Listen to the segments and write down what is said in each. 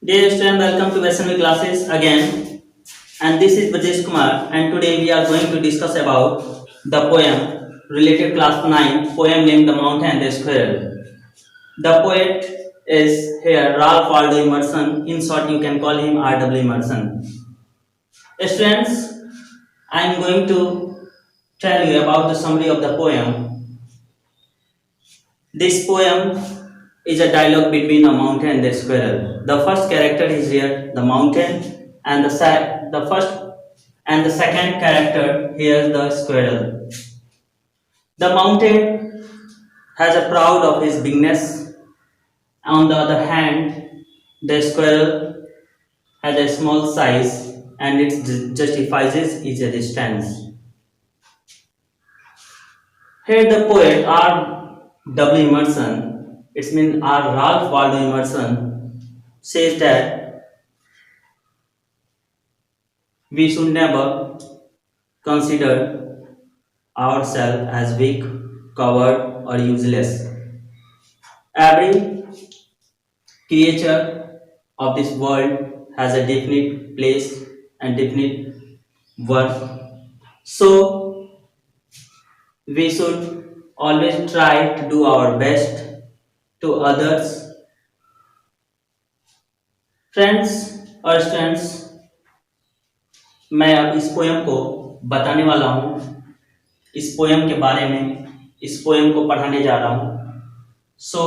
Dear student, welcome to SME classes again. And this is Brajesh Kumar. And today we are going to discuss about the poem related class 9, poem named The Mountain and the Squirrel. The poet is here Ralph Waldo Emerson. In short, you can call him R.W. Emerson. Students, I am going to tell you about the summary of the poem. This poem is a dialogue between a mountain and the squirrel. The first character is here, the mountain, and the first and the second character here is the squirrel. The mountain has a proud of his bigness. On the other hand, the squirrel has a small size and it justifies its distance. Here the poet R. W. Emerson, it means R. Ralph Waldo Emerson, says that we should never consider ourselves as weak, coward, or useless. Every creature of this world has a definite place and definite worth. So we should always try to do our best to others. Friends और students, मैं अब इस poem को बताने वाला हूँ, इस poem के बारे में, इस पोयम को पढ़ाने जा रहा हूँ। सो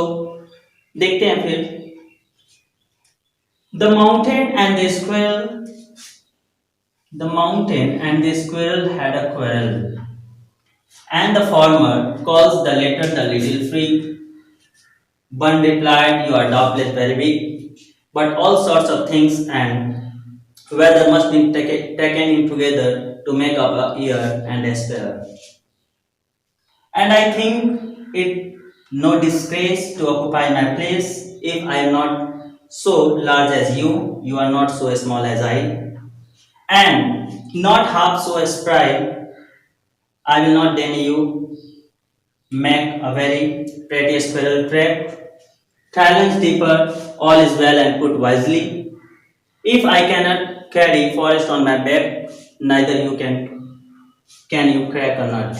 देखते हैं फिर। The mountain and the squirrel. The mountain and the squirrel had a quarrel, and the farmer calls the latter the little freak. One replied, "You are doubtless very big, but all sorts of things and weather must be taken in together to make up a year and a square. And I think it no disgrace to occupy my place if I am not so large as you are not so small as I, and not half so spry. I will not deny you make a very pretty squirrel track. Talents deeper, all is well and put wisely. If I cannot carry forest on my back, neither you can you crack a nut."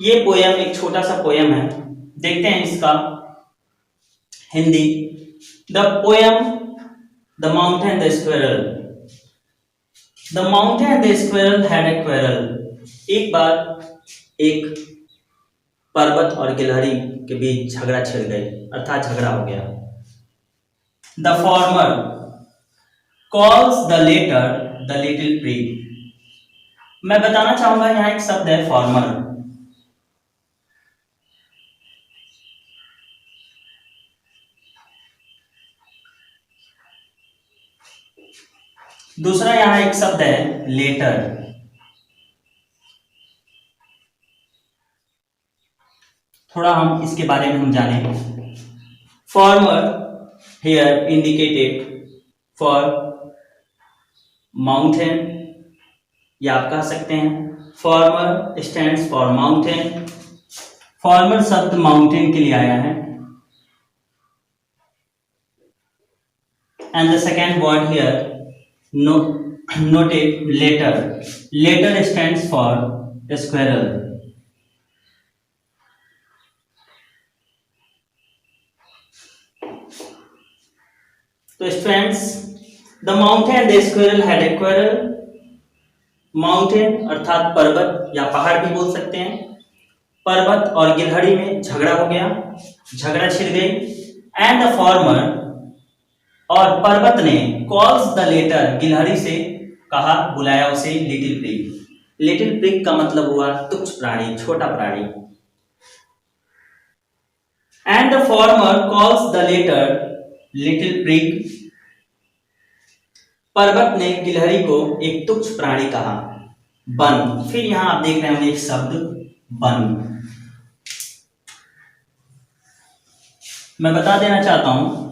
ये poem एक छोटा सा poem है। देखते हैं इसका Hindi. The poem the mountain and the squirrel. The mountain and the squirrel had a quarrel. एक बार एक पर्वत और गिलहरी के बीच झगड़ा छिड़ गई, अर्थात झगड़ा हो गया। The former calls the latter the little prig. मैं बताना चाहूंगा यहां एक शब्द है फॉर्मर। दूसरा यहां एक शब्द है लेटर। थोड़ा हम इसके बारे में हम जाने। Farmer here indicated for mountain, या आप कह सकते हैं farmer stands for mountain. Farmer शब्द माउंटेन के लिए आया है। And the second word here noted later. Later stands for squirrel. तो students, the mountain and the squirrel had a quarrel. Mountain अर्थात पर्वत या पहाड़ भी बोल सकते हैं। पर्वत और गिलहरी में झगड़ा हो गया, झगड़ा छिड़ गई। एंड द फॉर्मर, और पर्वत ने कॉल्स द लेटर, गिलहरी से कहा, बुलाया उसे लिटिल प्रिग। लिटिल प्रिग का मतलब हुआ तुच्छ प्राणी, छोटा प्राणी। And the former calls the latter little prig. पर्वत ने गिलहरी को एक तुच्छ प्राणी कहा। बन, फिर यहां आप देख रहे हैं एक शब्द बन। मैं बता देना चाहता हूं,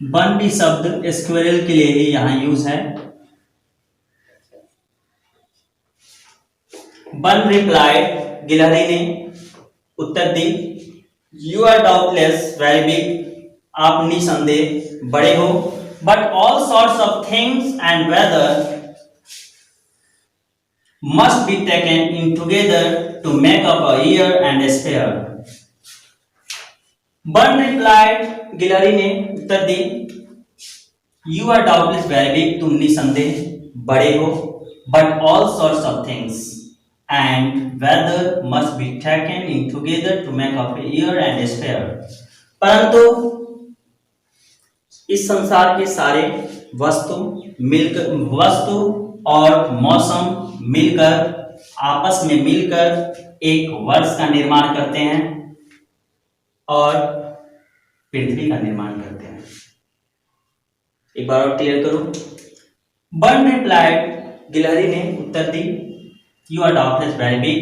बन भी शब्द स्क्विरल के लिए ही यहां यूज है। बन रिप्लाइड, गिलहरी ने उत्तर दी, "You are doubtless very big, आप निसंदेह बड़े हो, but all sorts of things and weather must be taken in together to make up a year and a sphere. Bun replied, गिलहरी ने उत्तर दी, You are doubtless very big, तुम निसंदेह बड़े हो, but all sorts of things and weather must be taken in together to make up a year and a sphere. परंतु इस संसार के सारे वस्तु और मौसम मिलकर आपस में मिलकर एक वर्ष का निर्माण करते हैं और पृथ्वी का निर्माण करते हैं। एक बार और क्लियर करो। बर्ड रिप्लाइड, गिलहरी ने उत्तर दी, you are doubtless very big,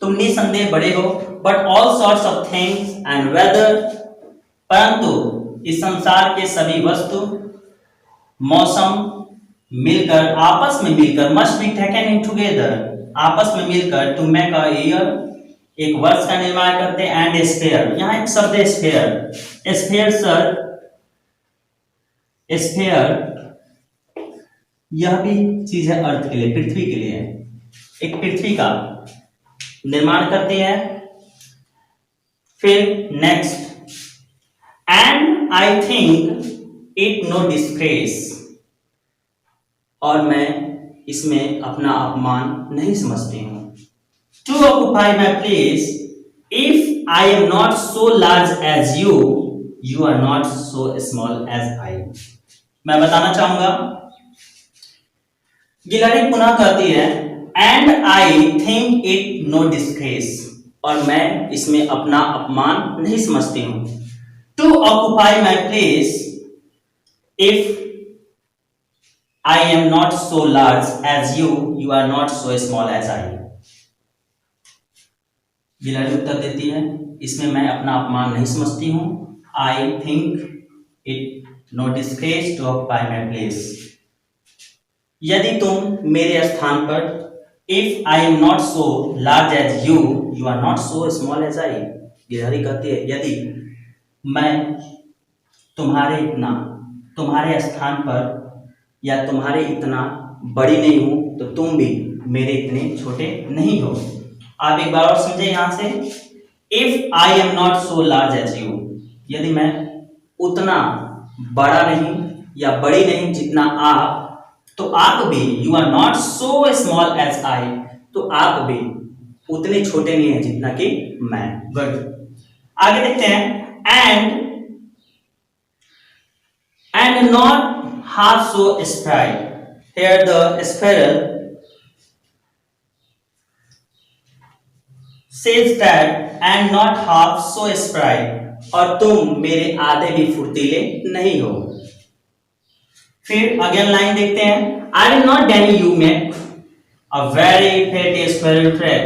तुम निसंदेह बड़े हो, but all sorts of things and weather, परंतु इस संसार के सभी वस्तु मौसम मिलकर आपस में मिलकर must be taken in together, आपस में मिलकर टू मेक अ ईयर, एक वर्ष का निर्माण करते हैं, एंड स्फेयर, यहाँ एक शब्द है स्फेयर। स्फेयर सर, स्फेयर यह भी चीज है अर्थ के लिए, पृथ्वी के लिए, एक पृथ्वी का निर्माण करते हैं। फिर next, and I think it no disgrace, और मैं इसमें अपना अपमान नहीं समझती हूं। To occupy my place, if I am not so large as you, you are not so small as I. मैं बताना चाहूंगा, गिलहरी पुनः कहती है, and I think it no disgrace, और मैं इसमें अपना अपमान नहीं समझती हूं। To occupy my place, if I am not so large as you, you are not so small as I. गिलहरी उत्तर देती है, इसमें मैं अपना अपमान नहीं समझती हूं। I think it no disgrace to occupy my place, यदि तुम मेरे स्थान पर, if I am not so large as you, you are not so small as I. गिलहरी कहती है, यदि मैं तुम्हारे स्थान पर या तुम्हारे इतना बड़ी नहीं हूं, तो तुम भी मेरे इतने छोटे नहीं हो। आप एक बार और समझे यहां से, if I am not so large as you, यदि मैं उतना बड़ा नहीं या बड़ी नहीं जितना आप, तो आप भी, you are not so small as I, तो आप भी उतने छोटे नहीं है जितना कि मैं। गुड, आगे देखते हैं, and not half so spry. Here the sparrow says that and not half so spry, और तुम मेरे आधे भी फुर्तीले नहीं हो। फिर अगेन लाइन देखते हैं, I will not deny you make a very pretty squirrel track.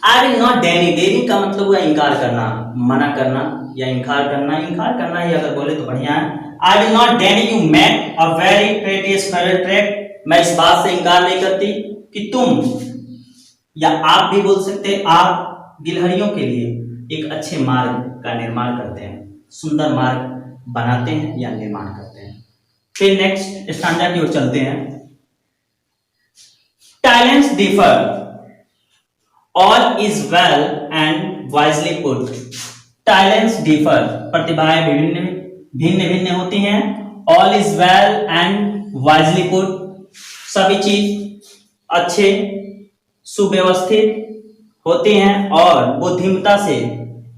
I will not deny, देनी का मतलब हुआ इनकार करना, मना करना या इनकार करना ही अगर बोले तो बढ़िया है। I will not deny you make a very pretty squirrel track. मैं इस बात से इनकार नहीं करती कि तुम, या आप भी बोल सकते, आप गिलहरियों के लिए एक अच्छे मार्ग का निर्माण करते हैं, सुंदर मार्ग बनाते हैं या निर्माण करते हैं। फिर नेक्स्ट स्टैंजा की ओर चलते हैं। Talents differ, all is well and wisely put. Talents differ, प्रतिभाएं भिन्न भिन्न होती हैं। All is well and wisely put, सभी चीज अच्छे सुव्यवस्थित होती हैं और बुद्धिमता से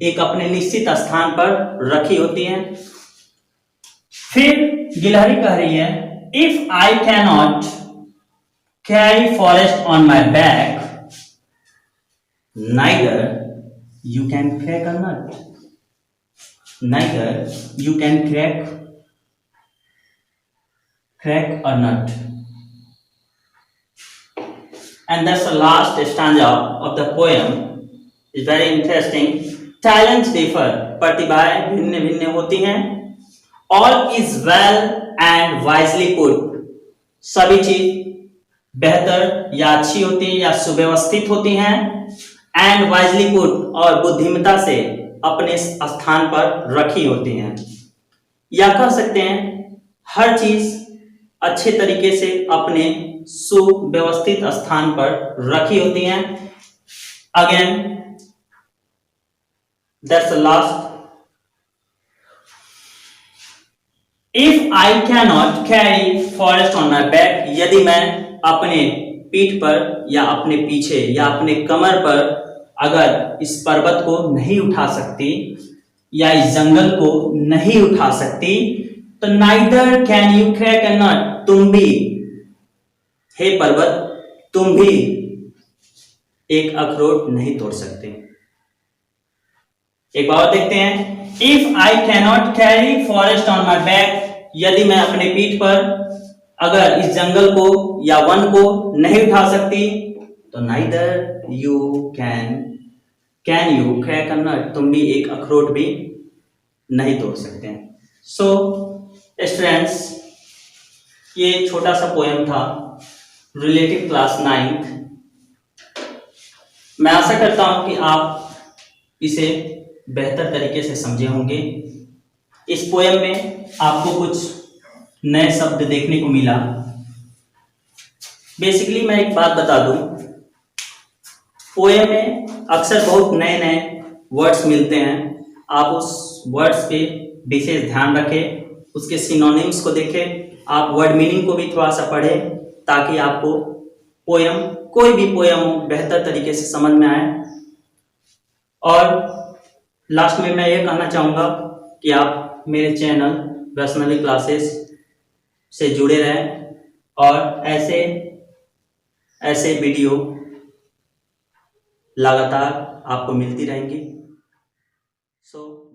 एक अपने निश्चित स्थान पर रखी होती हैं। फिर गिलहरी कह रही है, if I can not carry forest on my back, neither you can crack a nut. Neither you can crack a nut. And that's the last stanza of the poem. It's very interesting. Talents differ, प्रतिभाएं भिन्न भिन्न होती हैं। All is well and wisely put, सभी चीज बेहतर या अच्छी होती है या सुव्यवस्थित होती हैं। And wisely put, और बुद्धिमता से अपने स्थान पर रखी होती हैं, या कह सकते हैं हर चीज अच्छे तरीके से अपने सुव्यवस्थित स्थान पर रखी होती हैं। Again that's the last. If I can not carry forest on my back, यदि मैं अपने पीठ पर या अपने पीछे या अपने कमर पर अगर इस पर्वत को नहीं उठा सकती या इस जंगल को नहीं उठा सकती, तो neither can you crack a nut, तुम भी, हे पर्वत, तुम भी एक अखरोट नहीं तोड़ सकते। एक बार देखते हैं। If I can not carry forest on my back, यदि मैं अपने पीठ पर अगर इस जंगल को या वन को नहीं उठा सकती, तो neither you can you crack a nut, तुम भी एक अखरोट भी नहीं तोड़ सकते हैं। सो स्टूडेंट्स, ये छोटा सा पोएम था रिलेटिव क्लास 9th। मैं आशा करता हूं कि आप इसे बेहतर तरीके से समझे होंगे। इस पोएम में आपको कुछ नए शब्द देखने को मिला। बेसिकली मैं एक बात बता दूं, पोएम में अक्सर बहुत नए नए वर्ड्स मिलते हैं। आप उस वर्ड्स पे विशेष ध्यान रखें, उसके सिनोनिम्स को देखें, आप वर्ड मीनिंग को भी थोड़ा सा पढ़ें, ताकि आपको पोएम, कोई भी पोएम हो, बेहतर तरीके से समझ में आए। और लास्ट में मैं ये कहना चाहूँगा कि आप मेरे चैनल वैष्णवी क्लासेस से जुड़े रहें और ऐसे वीडियो लगातार आपको मिलती रहेंगी। सो